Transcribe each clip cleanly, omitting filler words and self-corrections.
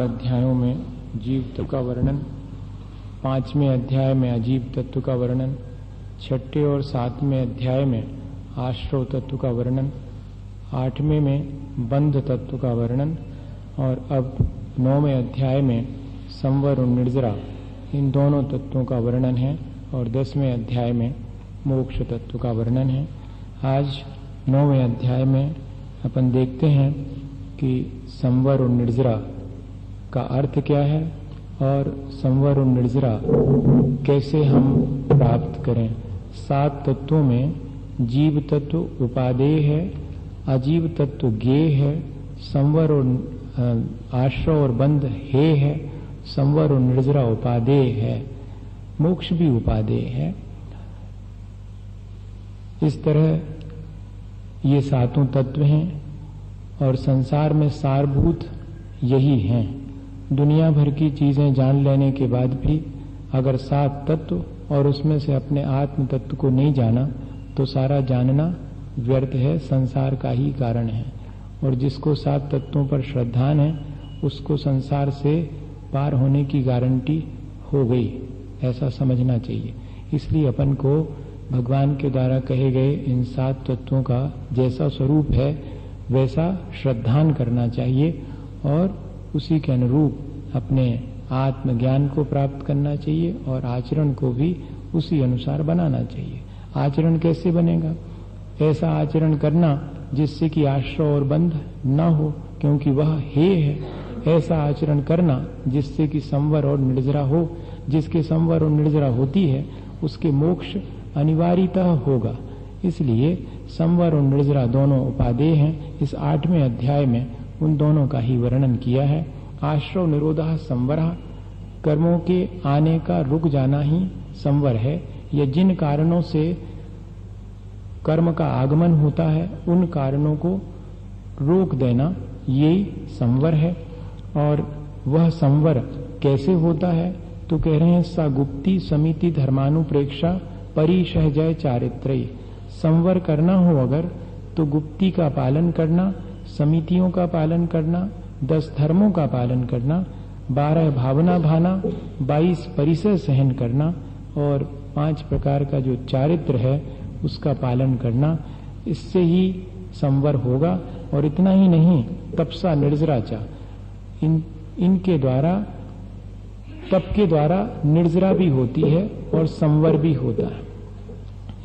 अध्यायों में जीव तत्व का वर्णन, 5वें अध्याय में अजीव तत्व का वर्णन, 6ठे और 7वें अध्याय में आश्रव तत्व का वर्णन, 8वें में बंध तत्व का वर्णन और अब 9वें अध्याय में संवर और निर्जरा इन दोनों तत्वों का वर्णन है और 10वें अध्याय में मोक्ष तत्व का वर्णन है। आज 9वें अध्याय में अपन देखते हैं कि संवर और निर्जरा का अर्थ क्या है और संवर और निर्जरा कैसे हम प्राप्त करें। 7 तत्वों में जीव तत्व उपादेय है, अजीव तत्व ज्ञेय है, संवर और आश्रव और बंध हेय है, संवर और निर्जरा उपादेय है, मोक्ष भी उपादेय है। इस तरह ये 7 तत्व हैं और संसार में सारभूत यही हैं। दुनिया भर की चीजें जान लेने के बाद भी अगर 7 तत्व और उसमें से अपने आत्म तत्व को नहीं जाना तो सारा जानना व्यर्थ है, संसार का ही कारण है। और जिसको 7 तत्वों पर श्रद्धान है उसको संसार से पार होने की गारंटी हो गई, ऐसा समझना चाहिए। इसलिए अपन को भगवान के द्वारा कहे गए इन 7 तत्वों का जैसा स्वरूप है वैसा श्रद्धान करना चाहिए और उसी के अनुरूप अपने आत्मज्ञान को प्राप्त करना चाहिए और आचरण को भी उसी अनुसार बनाना चाहिए। आचरण कैसे बनेगा? ऐसा आचरण करना जिससे कि आश्रव और बंध न हो, क्योंकि वह हेय है। ऐसा आचरण करना जिससे कि संवर और निर्जरा हो, जिसके संवर और निर्जरा होती है उसके मोक्ष अनिवार्यतः होगा। इसलिए संवर और निर्जरा दोनों उपादेय हैं। इस 8वें अध्याय में उन दोनों का ही वर्णन किया है। आश्रव निरोधः संवरः, कर्मों के आने का रुक जाना ही संवर है। या जिन कारणों से कर्म का आगमन होता है उन कारणों को रोक देना यही संवर है। और वह संवर कैसे होता है तो कह रहे हैं सा गुप्ती समिति धर्मानुप्रेक्षा परिसहजय चारित्रयी। संवर करना हो अगर तो गुप्ती का पालन करना, समितियों का पालन करना, 10 धर्मों का पालन करना, 12 भावना भाना, 22 परिसर सहन करना और 5 प्रकार का जो चारित्र है उसका पालन करना। इससे ही संवर होगा। और इतना ही नहीं, तपसा निर्जराचा, इनके द्वारा, तप के द्वारा निर्जरा भी होती है और संवर भी होता है।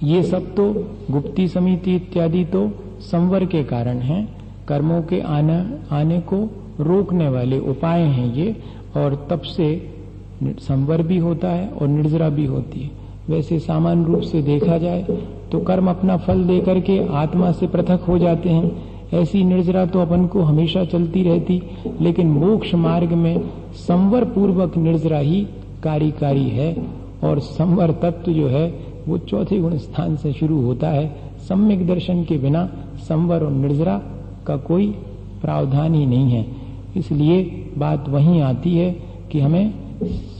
ये सब तो गुप्ती समिति इत्यादि तो संवर के कारण हैं, कर्मों के आने को रोकने वाले उपाय हैं ये। और तप से संवर भी होता है और निर्जरा भी होती है। वैसे सामान्य रूप से देखा जाए तो कर्म अपना फल दे करके आत्मा से पृथक हो जाते हैं। ऐसी निर्जरा तो अपन को हमेशा चलती रहती, लेकिन मोक्ष मार्ग में संवर पूर्वक निर्जरा ही कार्यकारी है। और संवर तत्व जो है वो 4थे गुण स्थान से शुरू होता है। सम्यक दर्शन के बिना संवर और निर्जरा का कोई प्रावधान ही नहीं है। इसलिए बात वहीं आती है कि हमें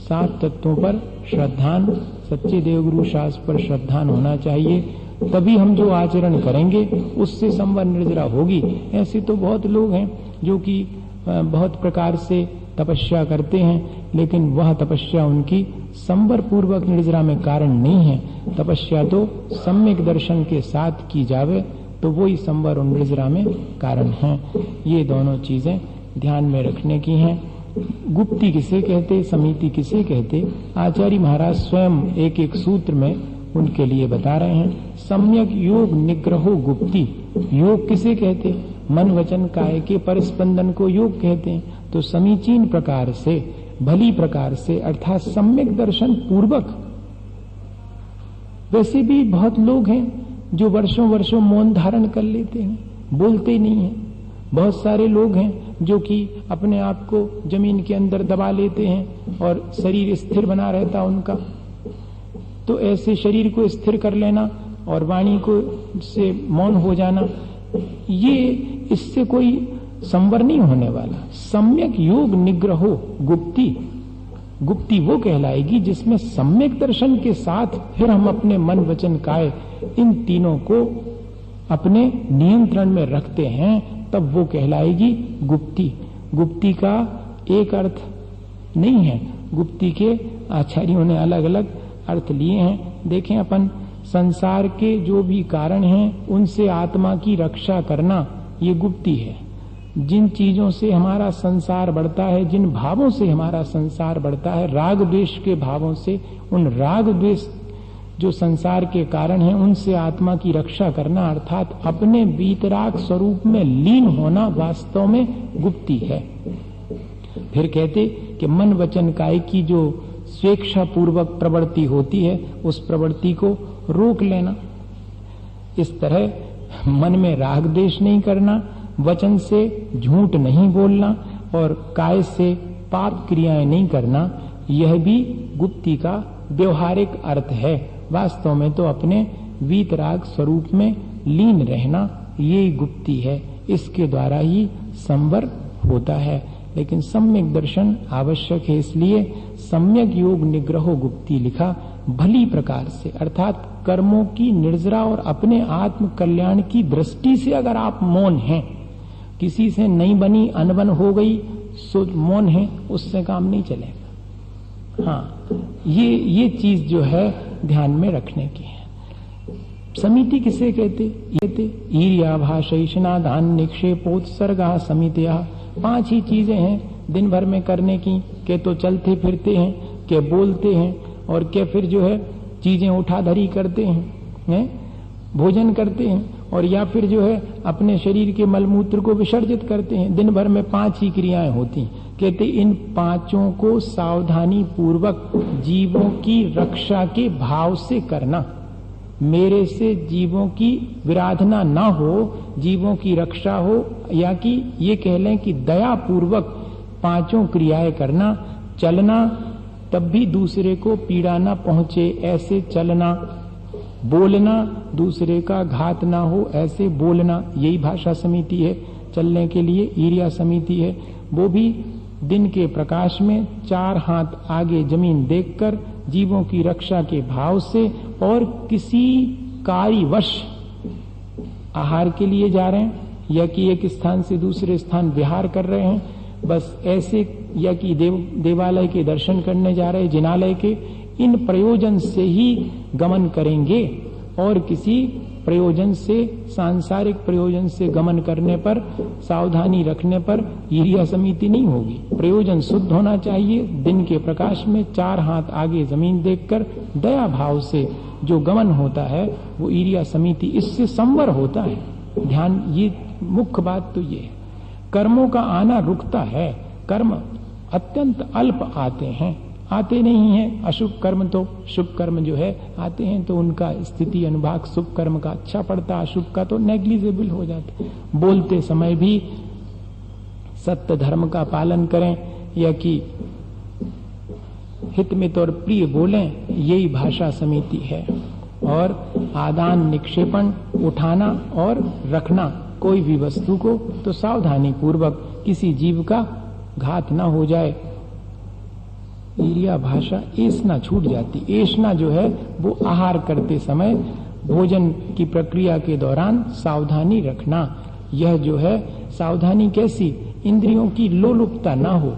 7 तत्वों पर श्रद्धान, सच्चे देवगुरु शास्त्र पर श्रद्धान होना चाहिए। तभी हम जो आचरण करेंगे उससे संवर निर्जरा होगी। ऐसे तो बहुत लोग हैं जो कि बहुत प्रकार से तपस्या करते हैं, लेकिन वह तपस्या उनकी संवर पूर्वक निर्जरा में कारण नहीं है। तपस्या तो सम्यक दर्शन के साथ की जावे तो वही संवर और निर्जरा में कारण है। ये दोनों चीजें ध्यान में रखने की हैं। गुप्ती किसे कहते, समिति किसे कहते, आचार्य महाराज स्वयं एक एक सूत्र में उनके लिए बता रहे हैं। सम्यक योग निग्रहो गुप्ती, योग किसे कहते, मन वचन काय के परस्पंदन को योग कहते हैं। तो समीचीन प्रकार से, भली प्रकार से, अर्थात सम्यक दर्शन पूर्वक। वैसे भी बहुत लोग हैं जो वर्षों वर्षों मौन धारण कर लेते हैं, बोलते नहीं हैं। बहुत सारे लोग हैं जो कि अपने आप को जमीन के अंदर दबा लेते हैं और शरीर स्थिर बना रहता उनका। तो ऐसे शरीर को स्थिर कर लेना और वाणी को से मौन हो जाना, ये इससे कोई संवर नहीं होने वाला। सम्यक योग निग्रहो गुप्ती, गुप्ती वो कहलाएगी जिसमें सम्यक दर्शन के साथ फिर हम अपने मन वचन काय इन तीनों को अपने नियंत्रण में रखते हैं, तब वो कहलाएगी गुप्ती। गुप्ती का एक अर्थ नहीं है। गुप्ती के आचार्यों ने अलग अलग अर्थ लिए हैं। देखें, अपन संसार के जो भी कारण हैं उनसे आत्मा की रक्षा करना ये गुप्ती है। जिन चीजों से हमारा संसार बढ़ता है, जिन भावों से हमारा संसार बढ़ता है, राग द्वेष के भावों से, उन राग द्वेष जो संसार के कारण हैं उनसे आत्मा की रक्षा करना अर्थात अपने वीतराग स्वरूप में लीन होना वास्तव में गुप्ती है। फिर कहते कि मन वचन काय की जो स्वेच्छा पूर्वक प्रवृत्ति होती है उस प्रवृत्ति को रोक लेना। इस तरह मन में राग द्वेष नहीं करना, वचन से झूठ नहीं बोलना और काय से पाप क्रियाएं नहीं करना, यह भी गुप्ती का व्यवहारिक अर्थ है। वास्तव में तो अपने वीतराग स्वरूप में लीन रहना ये गुप्ती है। इसके द्वारा ही संवर होता है। लेकिन सम्यक दर्शन आवश्यक है, इसलिए सम्यक योग निग्रहो गुप्ती लिखा। भली प्रकार से अर्थात कर्मों की निर्जरा और अपने आत्म कल्याण की दृष्टि से अगर आप मौन हैं, किसी से नहीं बनी अनबन हो गई सो मौन है, उससे काम नहीं चलेगा। हाँ, ये चीज जो है ध्यान में रखने की है। समिति किसे कहते? ईर्या भाषा दान निक्षेपोत्सर्गा समितिया। 5 ही चीजें हैं दिन भर में करने की, के तो चलते फिरते हैं, के बोलते हैं और के फिर जो है चीजें उठाधरी करते हैं, भोजन करते हैं और या फिर जो है अपने शरीर के मलमूत्र को विसर्जित करते हैं। दिन भर में 5 ही क्रियाएं होती। कहते इन 5 को सावधानी पूर्वक जीवों की रक्षा के भाव से करना। मेरे से जीवों की विराधना ना हो, जीवों की रक्षा हो, या कि ये कह लें कि दया पूर्वक 5 क्रियाएं करना। चलना तब भी दूसरे को पीड़ा ना पहुंचे ऐसे चलना, बोलना दूसरे का घात ना हो ऐसे बोलना, यही भाषा समिति है। चलने के लिए ईर्या समिति है, वो भी दिन के प्रकाश में 4 हाथ आगे जमीन देखकर जीवों की रक्षा के भाव से और किसी कार्यवश आहार के लिए जा रहे हैं या कि एक स्थान से दूसरे स्थान विहार कर रहे हैं, बस ऐसे, या कि देवालय के दर्शन करने जा रहे हैं, जिनालय के, इन प्रयोजन से ही गमन करेंगे और किसी प्रयोजन से, सांसारिक प्रयोजन से गमन करने पर, सावधानी रखने पर ईर्ष्या समिति नहीं होगी। प्रयोजन शुद्ध होना चाहिए। दिन के प्रकाश में 4 हाथ आगे जमीन देखकर दया भाव से जो गमन होता है वो ईर्ष्या समिति, इससे संवर होता है। ध्यान, ये मुख्य बात तो ये है। कर्मों का आना रुकता है, कर्म अत्यंत अल्प आते हैं, आते नहीं हैं। अशुभ कर्म तो, शुभ कर्म जो है आते हैं तो उनका स्थिति अनुभाग शुभ कर्म का अच्छा पड़ता, अशुभ का तो नेग्लिजिबल हो जाता। बोलते समय भी सत्य धर्म का पालन करें या कि हितमित और प्रिय बोलें, यही भाषा समिति है। और आदान निक्षेपण, उठाना और रखना कोई भी वस्तु को तो सावधानी पूर्वक, किसी जीव का घात ना हो जाए। ईर्ष्या भाषा ऐसना छूट जाती। ऐसना जो है वो आहार करते समय, भोजन की प्रक्रिया के दौरान सावधानी रखना। यह जो है सावधानी कैसी? इंद्रियों की लोलुपता ना हो।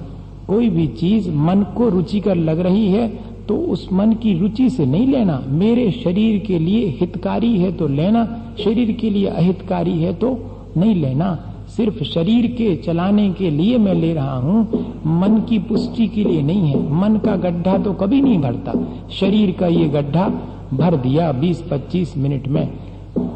कोई भी चीज मन को रुचिकर लग रही है तो उस मन की रुचि से नहीं लेना। मेरे शरीर के लिए हितकारी है तो लेना, शरीर के लिए अहितकारी है तो नहीं लेना। सिर्फ शरीर के चलाने के लिए मैं ले रहा हूं, मन की पुष्टि के लिए नहीं है। मन का गड्ढा तो कभी नहीं भरता, शरीर का ये गड्ढा भर दिया 20-25 मिनट में।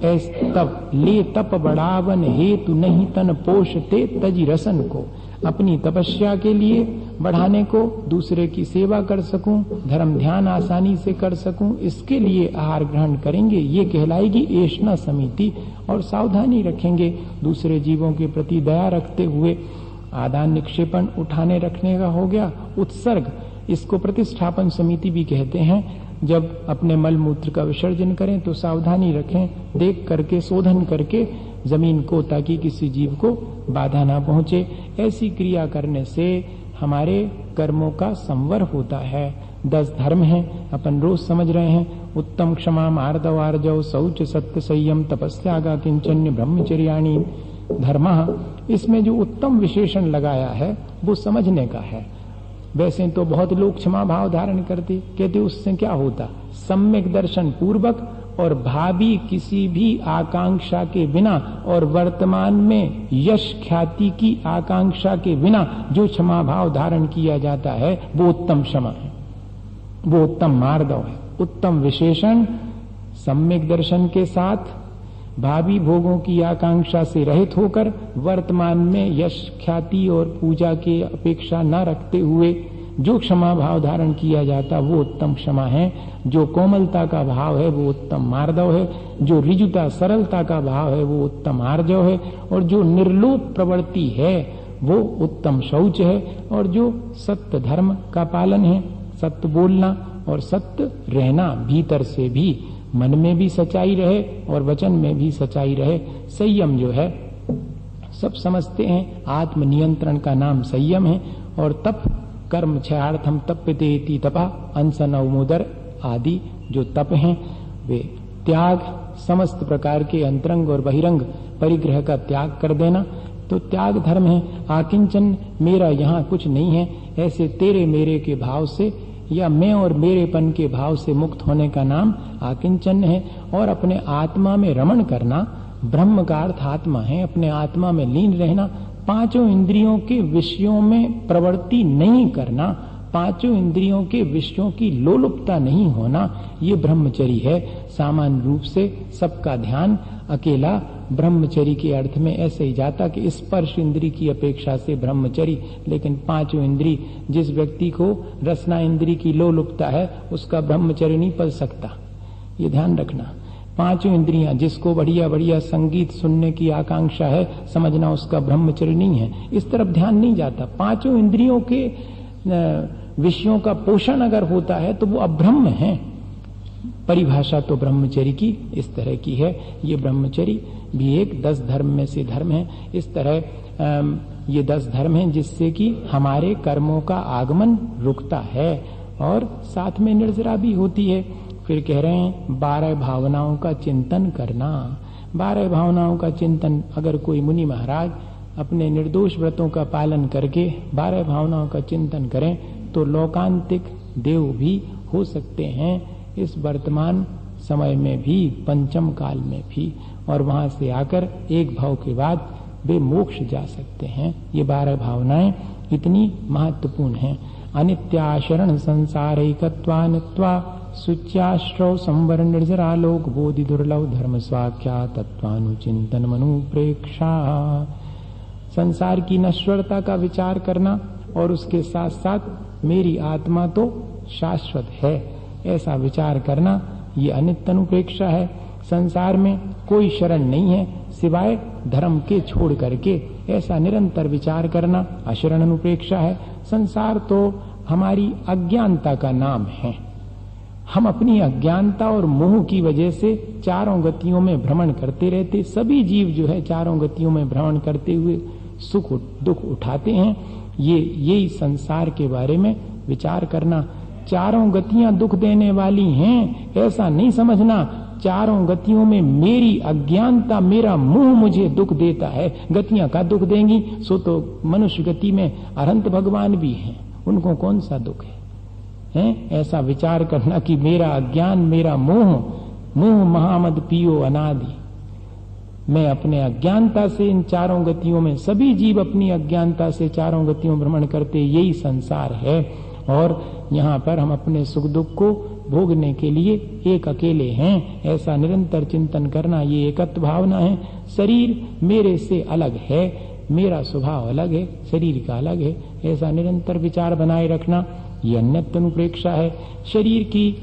ऐस तब ले तप बढ़ावन हेतु नहीं तन पोषते तजी रसन को। अपनी तपस्या के लिए बढ़ाने को, दूसरे की सेवा कर सकूं, धर्म ध्यान आसानी से कर सकूं, इसके लिए आहार ग्रहण करेंगे, ये कहलाएगी ऐष्णा समिति। और सावधानी रखेंगे दूसरे जीवों के प्रति दया रखते हुए। आदान निक्षेपण उठाने रखने का हो गया। उत्सर्ग, इसको प्रतिष्ठापन समिति भी कहते हैं। जब अपने मल मूत्र का विसर्जन करें तो सावधानी रखें, देख करके, शोधन करके जमीन को, ताकि किसी जीव को बाधा ना पहुंचे। ऐसी क्रिया करने से हमारे कर्मों का संवर होता है। 10 धर्म हैं, अपन रोज समझ रहे हैं। उत्तम क्षमा मार्दव आर्जव शौच सत्य संयम तपस्या किंचन्य ब्रह्मचर्याणि धर्म। इसमें जो उत्तम विशेषण लगाया है वो समझने का है। वैसे तो बहुत लोग क्षमा भाव धारण करते, कहते उससे क्या होता, सम्यक दर्शन पूर्वक और भावी किसी भी आकांक्षा के बिना और वर्तमान में यश ख्याति की आकांक्षा के बिना जो क्षमा भाव धारण किया जाता है वो उत्तम क्षमा है, वो उत्तम मार्दव है। उत्तम विशेषण सम्यक दर्शन के साथ भावी भोगों की आकांक्षा से रहित होकर वर्तमान में यश ख्याति और पूजा की अपेक्षा न रखते हुए जो क्षमा भाव धारण किया जाता वो उत्तम क्षमा है। जो कोमलता का भाव है वो उत्तम मार्दव है, जो ऋजुता सरलता का भाव है वो उत्तम आर्जव है, और जो निर्लोप प्रवृत्ति है वो उत्तम शौच है, और जो सत्य धर्म का पालन है, सत्य बोलना और सत्य रहना, भीतर से भी मन में भी सच्चाई रहे और वचन में भी सच्चाई रहे। संयम जो है सब समझते हैं, आत्म नियंत्रण का नाम संयम है। और तप कर्म क्षयार्थम तप्यते तपा, अनशन अवमोदर आदि जो तप हैं वे त्याग, समस्त प्रकार के अंतरंग और बहिरंग परिग्रह का त्याग कर देना तो त्याग धर्म है। आकिंचन मेरा यहाँ कुछ नहीं है, ऐसे तेरे मेरे के भाव से या मैं और मेरेपन के भाव से मुक्त होने का नाम आकिंचन है। और अपने आत्मा में रमण करना, ब्रह्म का अर्थ आत्मा है, अपने आत्मा में लीन रहना, पांचों इंद्रियों के विषयों में प्रवृत्ति नहीं करना, पांचों इंद्रियों के विषयों की लोलुपता नहीं होना, ये ब्रह्मचर्य है। सामान्य रूप से सबका ध्यान अकेला ब्रह्मचर्य के अर्थ में ऐसे ही जाता कि स्पर्श इंद्री की अपेक्षा से ब्रह्मचर्य, लेकिन पांचों इंद्री, जिस व्यक्ति को रसना इंद्री की लोलुपता है उसका ब्रह्मचर्य नहीं पल सकता, ये ध्यान रखना। पांचों इंद्रियां, जिसको बढ़िया बढ़िया संगीत सुनने की आकांक्षा है, समझना उसका ब्रह्मचर्य नहीं है, इस तरफ ध्यान नहीं जाता। पांचों इंद्रियों के विषयों का पोषण अगर होता है तो वो अब्रह्म है। परिभाषा तो ब्रह्मचर्य की इस तरह की है। ये ब्रह्मचर्य भी एक 10 धर्म में से धर्म है। इस तरह ये 10 धर्म हैं जिससे कि हमारे कर्मों का आगमन रुकता है और साथ में निर्जरा भी होती है। फिर कह रहे हैं 12 भावनाओं का चिंतन करना। 12 भावनाओं का चिंतन अगर कोई मुनि महाराज अपने निर्दोष व्रतों का पालन करके 12 भावनाओं का चिंतन करें तो लोकांतिक देव भी हो सकते हैं, इस वर्तमान समय में भी, पंचम काल में भी, और वहां से आकर एक भाव के बाद वे मोक्ष जा सकते हैं। ये 12 भावनाएं इतनी महत्वपूर्ण हैं। अनित्याशरण संसारैकत्वानित्वा शुच्याश्रव संवर निर्जरालोक बोधि दुर्लभ धर्म स्वाख्या तत्वानुचिंतन मनुप्रेक्षा। संसार की नश्वरता का विचार करना और उसके साथ साथ मेरी आत्मा तो शाश्वत है, ऐसा विचार करना, ये अनित्य अनुप्रेक्षा है। संसार में कोई शरण नहीं है सिवाय धर्म के छोड़ करके, ऐसा निरंतर विचार करना अशरण अनुप्रेक्षा है। संसार तो हमारी अज्ञानता का नाम है। हम अपनी अज्ञानता और मोह की वजह से चारों गतियों में भ्रमण करते रहते। सभी जीव जो है चारों गतियों में भ्रमण करते हुए सुख दुख उठाते हैं। यही संसार के बारे में विचार करना। चारों गतियां दुख देने वाली हैं ऐसा नहीं समझना। चारों गतियों में मेरी अज्ञानता, मेरा मोह मुझे दुख देता है। गतियां का दुख देंगी, सो तो मनुष्य गति में अनंत भगवान भी हैं, उनको कौन सा दुख है? ऐसा विचार करना कि मेरा अज्ञान, मेरा मोह महामद पियो अनादि। मैं अपने अज्ञानता से इन चारों गतियों में, सभी जीव अपनी अज्ञानता से चारों गतियों में भ्रमण करते, यही संसार है। और यहाँ पर हम अपने सुख दुख को भोगने के लिए एक अकेले हैं, ऐसा निरंतर चिंतन करना, ये एकत्व भावना है। शरीर मेरे से अलग है, मेरा स्वभाव अलग है, शरीर का अलग है, ऐसा निरंतर विचार बनाए रखना, ये अन्यत्व अनुप्रेक्षा है। शरीर की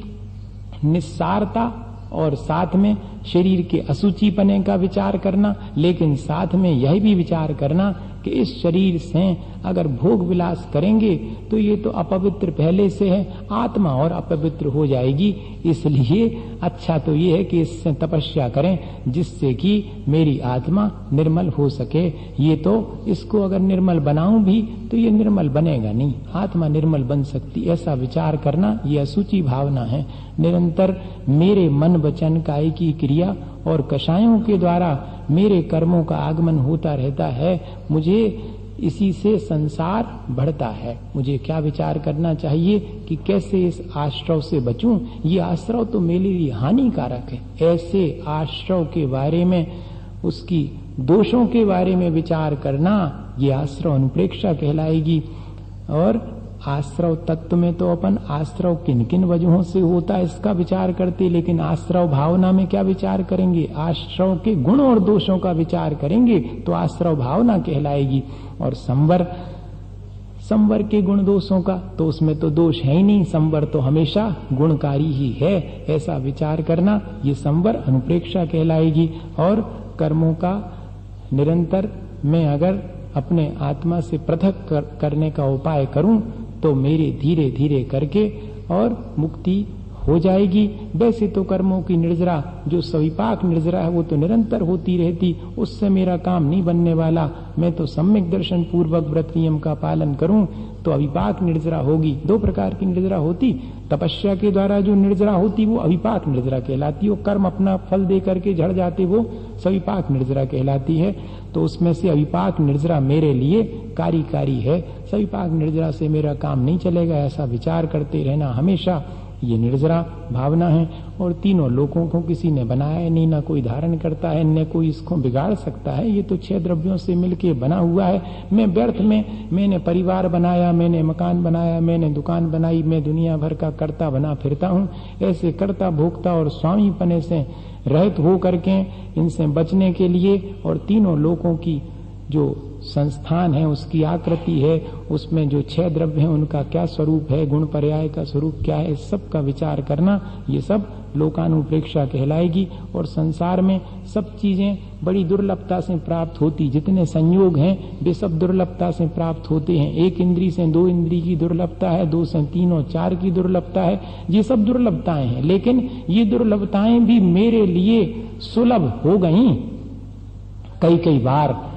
निस्सारता और साथ में शरीर के असुचिपने का विचार करना, लेकिन साथ में यह भी विचार करना कि इस शरीर से अगर भोग विलास करेंगे तो ये तो अपवित्र पहले से है, आत्मा और अपवित्र हो जाएगी। इसलिए अच्छा तो ये है कि इससे तपस्या करें जिससे कि मेरी आत्मा निर्मल हो सके। ये तो इसको अगर निर्मल बनाऊं भी तो ये निर्मल बनेगा नहीं, आत्मा निर्मल बन सकती, ऐसा विचार करना ये असुचि भावना है। निरंतर मेरे मन वचन काय की क्रिया और कषायों के द्वारा मेरे कर्मों का आगमन होता रहता है। मुझे इसी से संसार बढ़ता है। मुझे क्या विचार करना चाहिए कि कैसे इस आश्रव से बचूं? ये आश्रव तो मेरे लिए हानिकारक है। ऐसे आश्रव के बारे में, उसकी दोषों के बारे में विचार करना, ये आश्रव अनुप्रेक्षा कहलाएगी। और आश्रव तत्व में तो अपन आश्रव किन किन वजहों से होता है इसका विचार करते, लेकिन आश्रव भावना में क्या विचार करेंगे? आश्रव के गुण और दोषों का विचार करेंगे तो आश्रव भावना कहलाएगी। और संवर के गुण दोषों का तो उसमें तो दोष है ही नहीं, संवर तो हमेशा गुणकारी ही है, ऐसा विचार करना ये संवर अनुप्रेक्षा कहलाएगी। और कर्मों का निरंतर मैं अगर अपने आत्मा से पृथक करने का उपाय करूं तो मेरे धीरे धीरे करके और मुक्ति हो जाएगी। वैसे तो कर्मों की निर्जरा, जो सविपाक निर्जरा है, वो तो निरंतर होती रहती, उससे मेरा काम नहीं बनने वाला। मैं तो सम्यक दर्शन पूर्वक व्रत नियम का पालन करूं तो अविपाक निर्जरा होगी। दो प्रकार की निर्जरा होती, तपस्या के द्वारा जो निर्जरा होती वो अविपाक निर्जरा कहलाती, वो कर्म अपना फल दे करके झड़ जाते, वो सविपाक निर्जरा कहलाती है। तो उसमें से अविपाक निर्जरा मेरे लिए कार्यकारी है। सविपाक निर्जरा से मेरा काम नहीं चलेगा, ऐसा विचार करते रहना हमेशा, ये निर्जरा भावना है। और तीनों लोगों को किसी ने बनाया नहीं, ना कोई धारण करता है, न कोई इसको बिगाड़ सकता है। ये तो 6 द्रव्यों से मिलके बना हुआ है। मैं व्यर्थ में, मैंने परिवार बनाया, मैंने मकान बनाया, मैंने दुकान बनाई, मैं दुनिया भर का कर्ता बना फिरता हूँ। ऐसे कर्ता भोक्ता और स्वामी पने से रहित हो करके इनसे बचने के लिए, और तीनों लोगों की जो संस्थान है उसकी आकृति है, उसमें जो 6 द्रव्य हैं उनका क्या स्वरूप है, गुण पर्याय का स्वरूप क्या है, इस सब का विचार करना, ये सब लोकानुप्रेक्षा कहलाएगी। और संसार में सब चीजें बड़ी दुर्लभता से प्राप्त होती, जितने संयोग हैं वे सब दुर्लभता से प्राप्त होते हैं। 1 इंद्री से 2 इंद्री की दुर्लभता है, 2 से 3 और 4 की दुर्लभता है, ये सब दुर्लभताएं हैं। लेकिन ये दुर्लभताएं भी मेरे लिए सुलभ हो गई कई बार।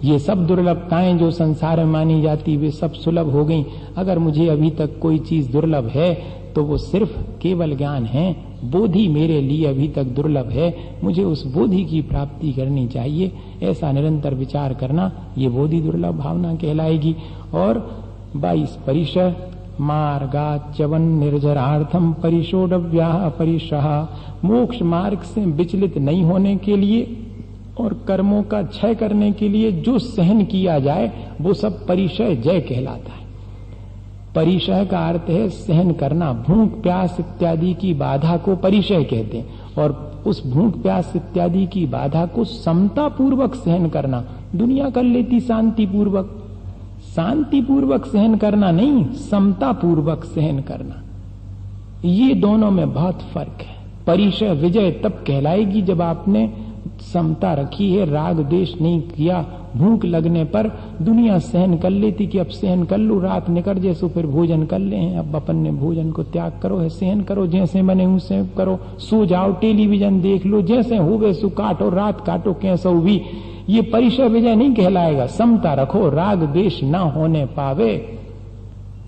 ये सब दुर्लभताएं जो संसार में मानी जाती वे सब सुलभ हो गई। अगर मुझे अभी तक कोई चीज दुर्लभ है तो वो सिर्फ केवल ज्ञान है। बोधि मेरे लिए अभी तक दुर्लभ है, मुझे उस बोधि की प्राप्ति करनी चाहिए, ऐसा निरंतर विचार करना, ये बोधि दुर्लभ भावना कहलाएगी। और 22 परिशः मार्गाच्चवन निर्जरार्थम परिशोडव्याः परिशः, मोक्ष मार्ग से विचलित नहीं होने के लिए और कर्मों का क्षय करने के लिए जो सहन किया जाए वो सब परिशय जय कहलाता है। परिशय का अर्थ है सहन करना। भूख प्यास इत्यादि की बाधा को परिशय कहते हैं, और उस भूख प्यास इत्यादि की बाधा को समता पूर्वक सहन करना। दुनिया कर लेती शांति पूर्वक, शांति पूर्वक सहन करना नहीं, समता पूर्वक सहन करना। ये दोनों में बहुत फर्क है। परिशय विजय तब कहलाएगी जब आपने समता रखी है, राग देश नहीं किया। भूख लगने पर दुनिया सहन कर लेती कि अब सहन कर लो, रात निकल जैसो फिर भोजन कर ले, अब अपन ने भोजन को त्याग करो है, सहन करो, जैसे बने उसे करो, सो जाओ, टेलीविजन देख लो, जैसे हो वैसो काटो, रात काटो कैसो भी। ये परिशय विजय नहीं कहलाएगा। समता रखो, राग देश ना होने पावे,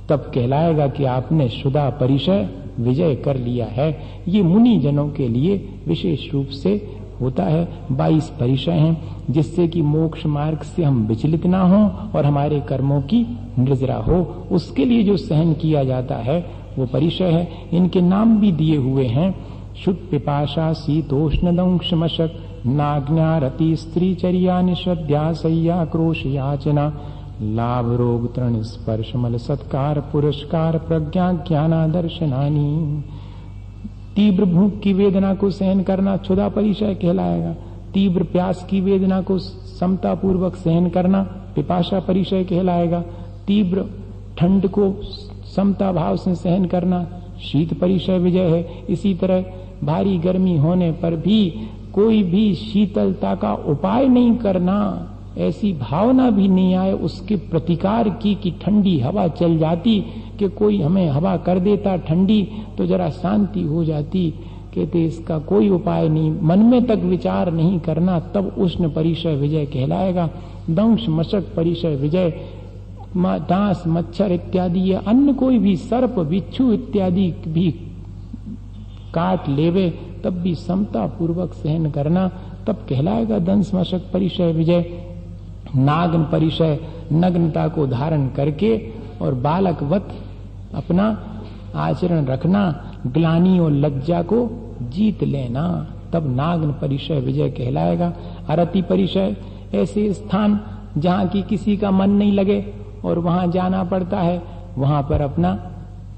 तब कहलाएगा कि आपने शुदा परिशय विजय कर लिया है। ये मुनि जनों के लिए विशेष रूप से होता है। 22 परिशय हैं जिससे कि मोक्ष मार्ग से हम विचलित ना हो और हमारे कर्मों की निर्जरा हो। उसके लिए जो सहन किया जाता है वो परिशय है। इनके नाम भी दिए हुए हैं। शुद्ध पिपाशा शीतोष्ण दंश मशक नाज्ञा रति स्त्री चर्या निषद्या सय्या क्रोश याचना लाभ रोग तृण स्पर्श मल सत्कार पुरस्कार प्रज्ञा ज्ञानादर्शनानी। तीव्र भूख की वेदना को सहन करना क्षुधा परिशय कहलाएगा। तीव्र प्यास की वेदना को समता पूर्वक सहन करना पिपाशा परिशय कहलाएगा। तीव्र ठंड को समता भाव से सहन करना शीत परिशय विजय है। इसी तरह भारी गर्मी होने पर भी कोई भी शीतलता का उपाय नहीं करना, ऐसी भावना भी नहीं आए उसके प्रतिकार की कि ठंडी हवा चल जाती, कि कोई हमें हवा कर देता ठंडी तो जरा शांति हो जाती। कहते इसका कोई उपाय नहीं, मन में तक विचार नहीं करना, तब उष्ण परिशय विजय कहलाएगा। दंश मशक परिशय विजय, डांस मच्छर इत्यादि अन्य कोई भी सर्प बिच्छू इत्यादि भी काट लेवे तब भी समता पूर्वक सहन करना, तब कहलाएगा दंश मशक परिचय विजय। नागन परिचय, नग्नता को धारण करके और बालकवत अपना आचरण रखना, ग्लानि और लज्जा को जीत लेना, तब नागन परिचय विजय कहलाएगा। अरति परिचय, ऐसे स्थान जहाँ की किसी का मन नहीं लगे और वहां जाना पड़ता है, वहां पर अपना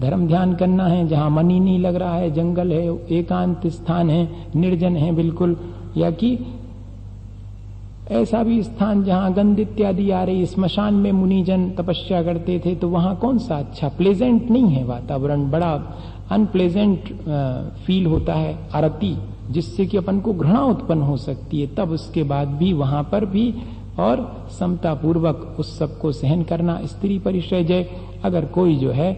धर्म ध्यान करना है। जहाँ मन ही नहीं लग रहा है, जंगल है, एकांत स्थान है, निर्जन है बिल्कुल, या कि ऐसा भी स्थान जहाँ गंध इत्यादि आ रही, स्मशान में मुनिजन तपस्या करते थे, तो वहां कौन सा अच्छा, प्लेजेंट नहीं है वातावरण, बड़ा अनप्लेजेंट फील होता है अरति, जिससे कि अपन को घृणा उत्पन्न हो सकती है। तब उसके बाद भी वहां पर भी और समता पूर्वक उस सब को सहन करना। स्त्री परिचय जय, अगर कोई जो है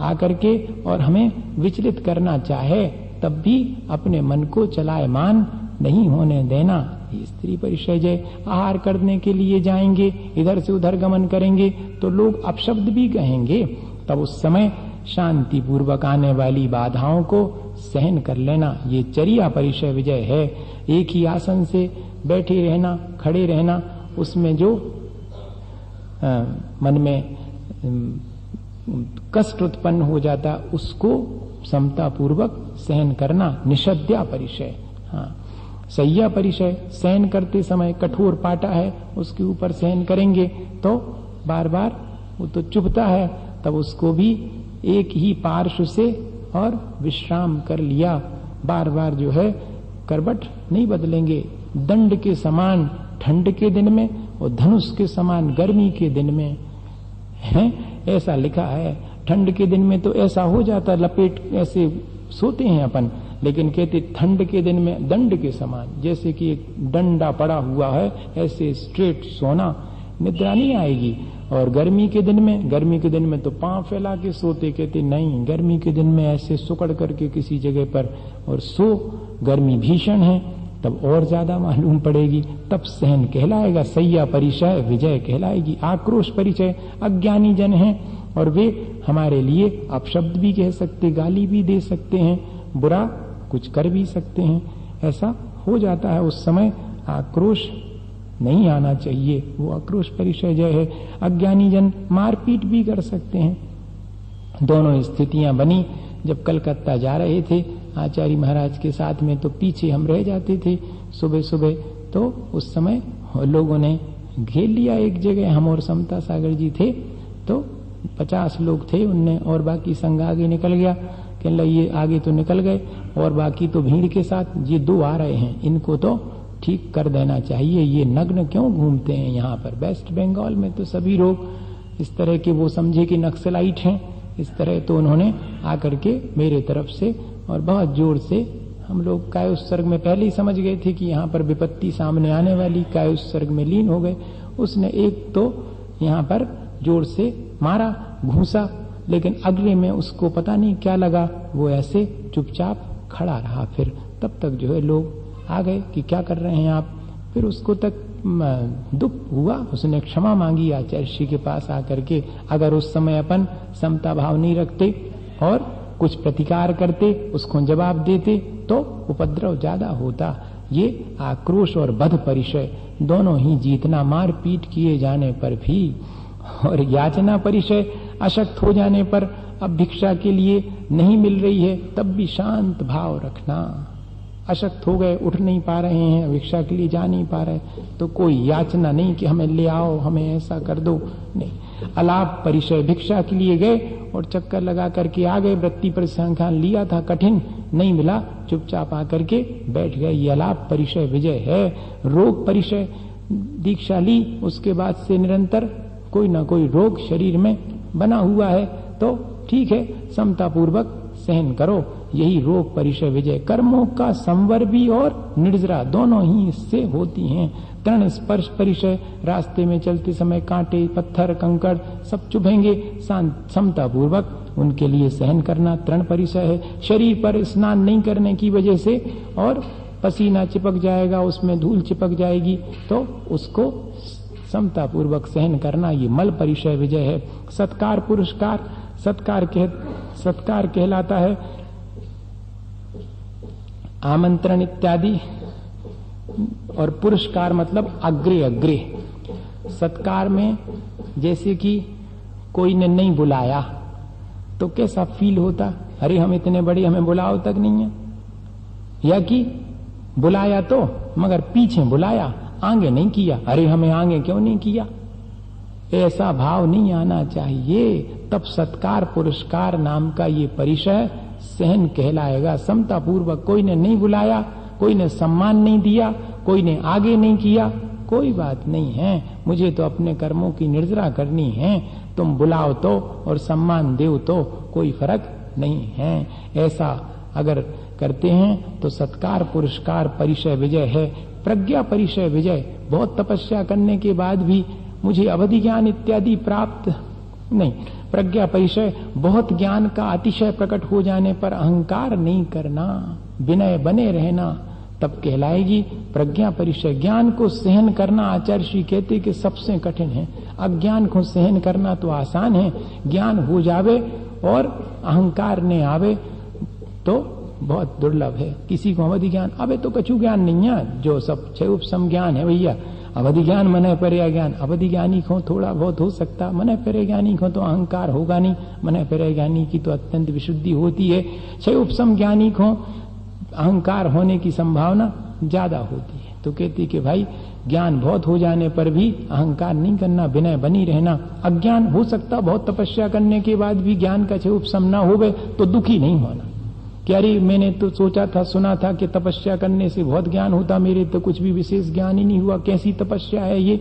आकर के और हमें विचलित करना चाहे, तब भी अपने मन को चलायमान नहीं होने देना, ये स्त्री परिचय जय। आहार करने के लिए जाएंगे, इधर से उधर गमन करेंगे तो लोग अपशब्द भी कहेंगे, तब उस समय शांति पूर्वक आने वाली बाधाओं को सहन कर लेना, ये चर्या परिचय विजय है। एक ही आसन से बैठे रहना, खड़े रहना, उसमें जो मन में कष्ट उत्पन्न हो जाता, उसको समता पूर्वक सहन करना, निषद्या परिचय। हाँ, सह्या परिचय, सहन करते समय कठोर पाटा है, उसके ऊपर सहन करेंगे तो बार बार वो तो चुभता है, तब उसको भी एक ही पार्श्व से और विश्राम कर लिया, बार बार जो है करवट नहीं बदलेंगे। दंड के समान ठंड के दिन में और धनुष के समान गर्मी के दिन में है, ऐसा लिखा है। ठंड के दिन में तो ऐसा हो जाता, लपेट ऐसे सोते हैं अपन, लेकिन कहते ठंड के दिन में दंड के समान, जैसे कि एक डंडा पड़ा हुआ है, ऐसे स्ट्रेट सोना, निद्रा नहीं आएगी। और गर्मी के दिन में तो पांव फैला के सोते, कहते नहीं, गर्मी के दिन में ऐसे सुकड़ करके किसी जगह पर और सो, गर्मी भीषण है, तब और ज्यादा मालूम पड़ेगी, तब सहन कहलाएगा। सैया परिचय विजय कहलाएगी। आक्रोश परिचय, अज्ञानी जन हैं और वे हमारे लिए अपशब्द भी कह सकते, गाली भी दे सकते हैं, बुरा कुछ कर भी सकते हैं, ऐसा हो जाता है। उस समय आक्रोश नहीं आना चाहिए, वो आक्रोश परिचय जय है। अज्ञानी जन मारपीट भी कर सकते हैं। दोनों स्थितियां बनी। जब कलकत्ता जा रहे थे आचार्य महाराज के साथ में, तो पीछे हम रह जाते थे सुबह सुबह, तो उस समय लोगों ने घेर लिया एक जगह, हम और समता सागर जी थे, तो 50 लोग थे उनने, और बाकी संघ आगे निकल गया। कहने लगे ये आगे तो निकल गए और बाकी तो भीड़ के साथ, ये 2 आ रहे हैं, इनको तो ठीक कर देना चाहिए, ये नग्न क्यों घूमते हैं यहाँ पर। वेस्ट बंगाल में तो सभी लोग इस तरह के, वो समझे कि नक्सलाइट हैं, इस तरह तो उन्होंने आकर के मेरे तरफ से और बहुत जोर से, हम लोग कायोत्सर्ग में पहले ही समझ गए थे कि यहाँ पर विपत्ति सामने आने वाली, कायोत्सर्ग में लीन हो गए। उसने एक तो यहाँ पर जोर से मारा, घूसा, लेकिन अगले में उसको पता नहीं क्या लगा, वो ऐसे चुपचाप खड़ा रहा। फिर तब तक जो है लोग आ गए कि क्या कर रहे हैं आप। फिर उसको तक दुख हुआ, उसने क्षमा मांगी आचार्य श्री के पास आकर के। अगर उस समय अपन समता भाव नहीं रखते और कुछ प्रतिकार करते, उसको जवाब देते, तो उपद्रव ज्यादा होता। ये आक्रोश और बध परिचय दोनों ही जीतना, मारपीट किए जाने पर भी। और याचना परिचय, अशक्त हो जाने पर, अब भिक्षा के लिए नहीं मिल रही है, तब भी शांत भाव रखना। अशक्त हो गए, उठ नहीं पा रहे हैं, भिक्षा के लिए जा नहीं पा रहे, तो कोई याचना नहीं कि हमें ले आओ, हमें ऐसा कर दो, नहीं। अलाप परिचय, भिक्षा के लिए गए और चक्कर लगा करके आ गए, वृत्ति परिसंख्यान लिया था, कठिन नहीं मिला, चुपचाप आकर के बैठ गए, ये अलाप परिचय विजय है। रोग परिचय, दीक्षा ली, उसके बाद से निरंतर कोई ना कोई रोग शरीर में बना हुआ है, तो ठीक है, समता पूर्वक सहन करो, यही रोग परिचय विजय। कर्मों का संवर भी और निर्जरा दोनों ही इससे होती हैं। तृण स्पर्श परिचय, रास्ते में चलते समय कांटे, पत्थर, कंकड़ सब चुभेंगे, समता पूर्वक उनके लिए सहन करना तृण परिचय है। शरीर पर स्नान नहीं करने की वजह से और पसीना चिपक जाएगा, उसमें धूल चिपक जाएगी, तो उसको समता पूर्वक सहन करना, ये मल परिचय विजय है। सत्कार पुरस्कार, सत्कार कहलाता है आमंत्रण इत्यादि, और पुरस्कार मतलब अग्रे अग्रे। सत्कार में जैसे कि कोई ने नहीं बुलाया तो कैसा फील होता, अरे हम इतने बड़े, हमें बुलाओ तक नहीं है, या कि बुलाया तो मगर पीछे बुलाया, आगे नहीं किया, अरे हमें आगे क्यों नहीं किया, ऐसा भाव नहीं आना चाहिए। तब सत्कार पुरस्कार नाम का ये परिचय सहन कहलाएगा। समता पूर्वक, कोई ने नहीं बुलाया, कोई ने सम्मान नहीं दिया, कोई ने आगे नहीं किया, कोई बात नहीं है, मुझे तो अपने कर्मों की निर्जरा करनी है, तुम बुलाओ तो और सम्मान दो तो कोई फर्क नहीं है। ऐसा अगर करते हैं तो सत्कार पुरस्कार परिचय विजय है। प्रज्ञा परिचय विजय, बहुत तपस्या करने के बाद भी मुझे अवधि ज्ञान इत्यादि प्राप्त नहीं, प्रज्ञा परिचय बहुत ज्ञान का अतिशय प्रकट हो जाने पर अहंकार नहीं करना, विनय बने रहना, तब कहलाएगी प्रज्ञा परिचय। ज्ञान को सहन करना आचार्य श्री कहते कि सबसे कठिन है, अज्ञान को सहन करना तो आसान है, ज्ञान हो जावे और अहंकार ने आवे तो बहुत दुर्लभ है। किसी को अवधि ज्ञान, अबे तो कछु ज्ञान नहीं है, जो सब छह उपसम ज्ञान है भैया, अवधि ज्ञान मन पर्या ज्ञान, अवधि ज्ञानी को थोड़ा बहुत हो सकता, मन पर्या ज्ञानी को तो अहंकार होगा नहीं, मन पर्या ज्ञानी की तो अत्यंत विशुद्धि होती है, छह उपसम ज्ञानी को अहंकार होने की संभावना ज्यादा होती है। तो कहती कि भाई ज्ञान बहुत हो जाने पर भी अहंकार नहीं करना, विनय बनी रहना। अज्ञान हो सकता बहुत तपस्या करने के बाद भी ज्ञान का छह उपसम न होवे तो दुखी नहीं होना कि अरे मैंने तो सोचा था, सुना था कि तपस्या करने से बहुत ज्ञान होता, मेरे तो कुछ भी विशेष ज्ञान ही नहीं हुआ, कैसी तपस्या है ये,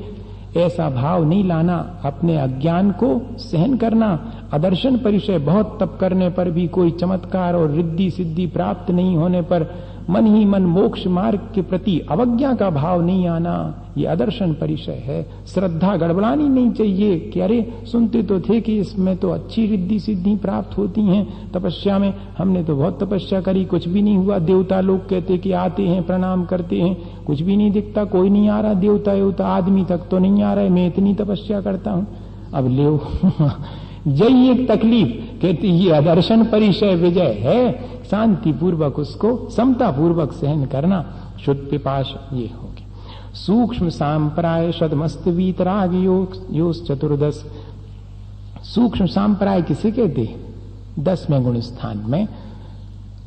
ऐसा भाव नहीं लाना। अपने अज्ञान को सहन करना। अदर्शन परिचय, बहुत तप करने पर भी कोई चमत्कार और रिद्धि सिद्धि प्राप्त नहीं होने पर मन ही मन मोक्ष मार्ग के प्रति अवज्ञा का भाव नहीं आना, ये अदर्शन परिचय है। श्रद्धा गड़बड़ानी नहीं चाहिए कि अरे सुनते तो थे कि इसमें तो अच्छी रिद्धि सिद्धि प्राप्त होती हैं, तपस्या में हमने तो बहुत तपस्या करी, कुछ भी नहीं हुआ। देवता लोग कहते कि आते हैं प्रणाम करते हैं, कुछ भी नहीं दिखता, कोई नहीं आ रहा, देवता आदमी तक तो नहीं आ रहा है, मैं इतनी तपस्या करता हूं, अब ले यही एक तकलीफ। कहती ये अदर्शन परिचय विजय है, शांति पूर्वक उसको समता पूर्वक सहन करना। शुद्ध पिपाश ये होगी। सूक्ष्म सांप्राय शतमस्त वीतराग योग चतुर्दश। सूक्ष्म सांप्राय किसे कहते? 10वें गुण स्थान में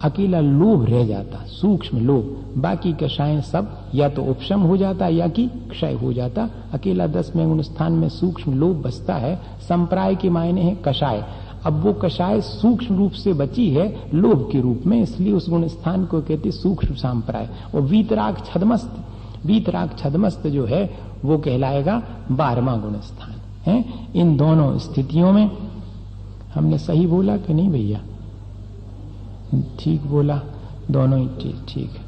अकेला लोभ रह जाता, सूक्ष्म लोभ, बाकी कषाय सब या तो उपशम हो जाता या कि क्षय हो जाता। अकेला 10वें गुण स्थान में सूक्ष्म लोभ बचता है। संप्राय के मायने है कषाय। अब वो कषाय सूक्ष्म रूप से बची है लोभ के रूप में, इसलिए उस गुण स्थान को कहते सूक्ष्म सांप्राय। और वीतराग छदमस्त, वीतराग छदमस्त जो है वो कहलाएगा 12वां गुण स्थान है। इन दोनों स्थितियों में हमने सही बोला कि नहीं भैया? ठीक बोला, दोनों ही ठीक है।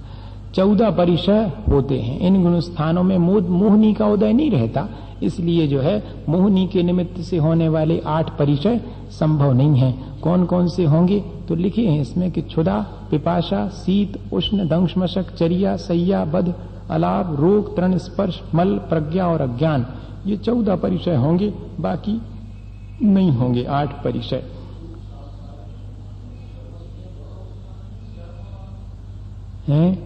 14 परिचय होते हैं इन गुण स्थानों में। मोहनी का उदय नहीं रहता, इसलिए जो है मोहनी के निमित्त से होने वाले 8 परिचय संभव नहीं है। कौन कौन से होंगे तो लिखे हैं इसमें कि क्षुधा, पिपाशा, शीत, उष्ण, दंश, मशक, चर्या, सैया, बध, अलाप, रोग, तृण, स्पर्श, मल, प्रज्ञा और अज्ञान। ये 14 परिचय होंगे, बाकी नहीं होंगे 8 परिचय। हैं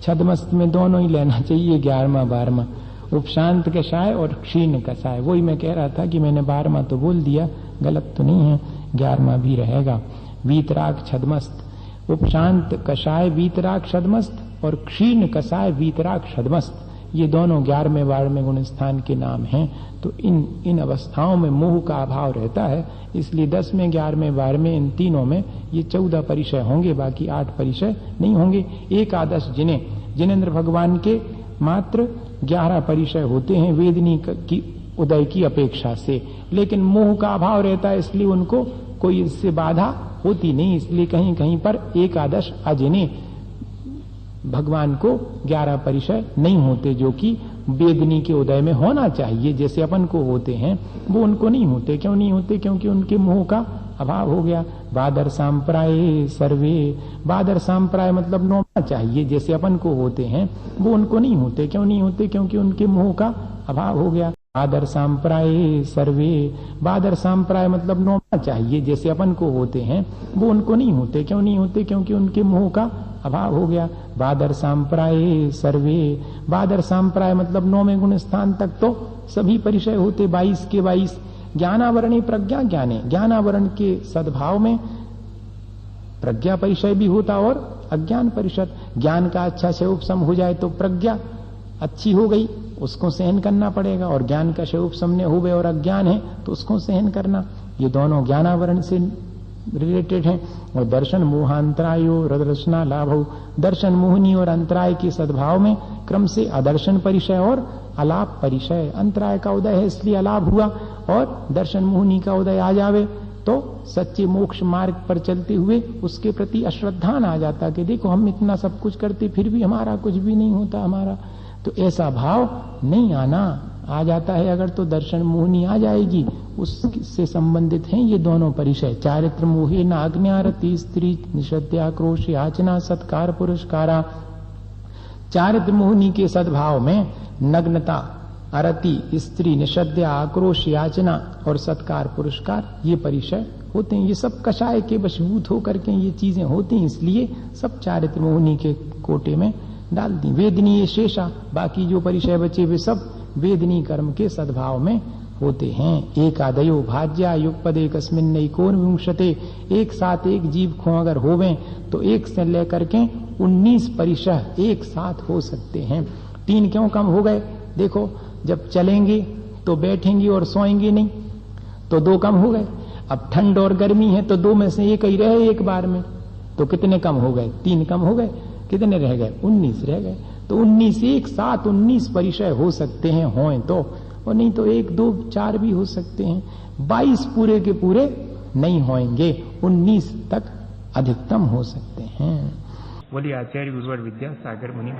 छदमस्त में दोनों ही लेना चाहिए, 11वां 12वां, उपशांत कषाय और क्षीण कषाय। वही मैं कह रहा था कि मैंने 12वां तो बोल दिया, गलत तो नहीं है, 11वां भी रहेगा। वीतराग छदमस्त, उपशांत कषाय वीतराग छदमस्त और क्षीण कषाय वीतराग छदमस्त, ये दोनों 11वें 12वें गुण स्थान के नाम हैं। तो इन अवस्थाओं में मोह का अभाव रहता है, इसलिए 10वें 11वें 12वें इन तीनों में ये 14 परिचय होंगे, बाकी 8 परिचय नहीं होंगे। एकादश जिनेन्द्र भगवान के मात्र 11 परिचय होते हैं वेदनी की उदय की अपेक्षा से, लेकिन मोह का अभाव रहता है इसलिए उनको कोई इससे बाधा होती नहीं। इसलिए कहीं कहीं पर एकादश अजिने भगवान को 11 परिचय नहीं होते, जो कि वेदनी के उदय में होना चाहिए, जैसे अपन को होते हैं, वो उनको नहीं होते। क्यों नहीं होते? क्योंकि उनके मोह का अभाव हो गया। बादर सांप्राय सर्वे, बादर सांप्राय मतलब नौमा चाहिए, जैसे अपन को होते हैं, वो उनको नहीं होते। क्यों नहीं होते? क्योंकि उनके मोह का अभाव हो गया। बादर सांप्राय सर्वे। बादर सांप्राय मतलब नौमा चाहिए, जैसे अपन को होते हैं वो उनको नहीं होते। क्यों नहीं होते? क्योंकि उनके मोह का अभाव हो गया। बादर सांप्राय सर्वे। बादर सांप्राय मतलब 9वें गुण स्थान तक तो सभी परिचय होते, 22 के 22। ज्ञानावरणी प्रज्ञा ज्ञाने, ज्ञानावरण के सद्भाव में प्रज्ञा परिचय भी होता और अज्ञान परिषद। ज्ञान का अच्छा से उपशम हो जाए तो प्रज्ञा अच्छी हो गई, उसको सहन करना पड़ेगा, और ज्ञान का से उपशम ने हो गए और अज्ञान है तो उसको सहन करना। ये दोनों ज्ञानावरण से रिलेटेड हैं। और दर्शन मोहांतरायो रदर्शना लाभो। दर्शन मोहनी और अंतराय के सद्भाव में क्रम से अदर्शन परिचय और अलाप परिचय। अंतराय का उदय है इसलिए अलाप हुआ, और दर्शन मोहनी का उदय आ जावे तो सच्चे मोक्ष मार्ग पर चलते हुए उसके प्रति अश्रद्धान आ जाता कि देखो हम इतना सब कुछ करते फिर भी हमारा कुछ भी नहीं होता हमारा। तो ऐसा भाव नहीं आना, आ जाता है अगर तो दर्शन मोहनी आ जाएगी। उससे संबंधित हैं ये दोनों परिचय। चारित्र मोहे नाग्न्यारति स्त्री निषद्याक्रोश याचना सत्कार पुरस्कारा। चारित्र मोहनी के सद्भाव में नग्नता, अरति, स्त्री, निषद्या, आक्रोश, याचना और सत्कार पुरस्कार ये परिचय होते हैं। ये सब कषाय के वशीभूत होकर के ये चीजें होती हैं, इसलिए सब चारित्र मोहनी के कोटे में डाल दी। वेदनीय शेषा, बाकी जो परिचय बचे वे सब वेदनीय कर्म के सद्भाव में होते हैं। एकादयो भाज्या युगपद एकस्मिन् नैकोन विंशते। एक साथ एक जीव खो अगर होवें तो एक से लेकर के 19 परिचय एक साथ हो सकते हैं। 3 क्यों कम हो गए? देखो जब चलेंगे तो बैठेंगे और सोएंगे नहीं तो 2 कम हो गए। अब ठंड और गर्मी है तो 2 में से एक ही रहे एक बार में, तो कितने कम हो गए? 3 कम हो गए। कितने रह गए? 19 रह गए। तो 19 एक साथ 19 परिचय हो सकते हैं, हों तो, और नहीं तो 1, 2, 4 भी हो सकते हैं। 22 पूरे के पूरे नहीं होंगे, 19 तक अधिकतम हो सकते हैं। बोलिए आचार्य गुरुवर विद्यासागर मुनि।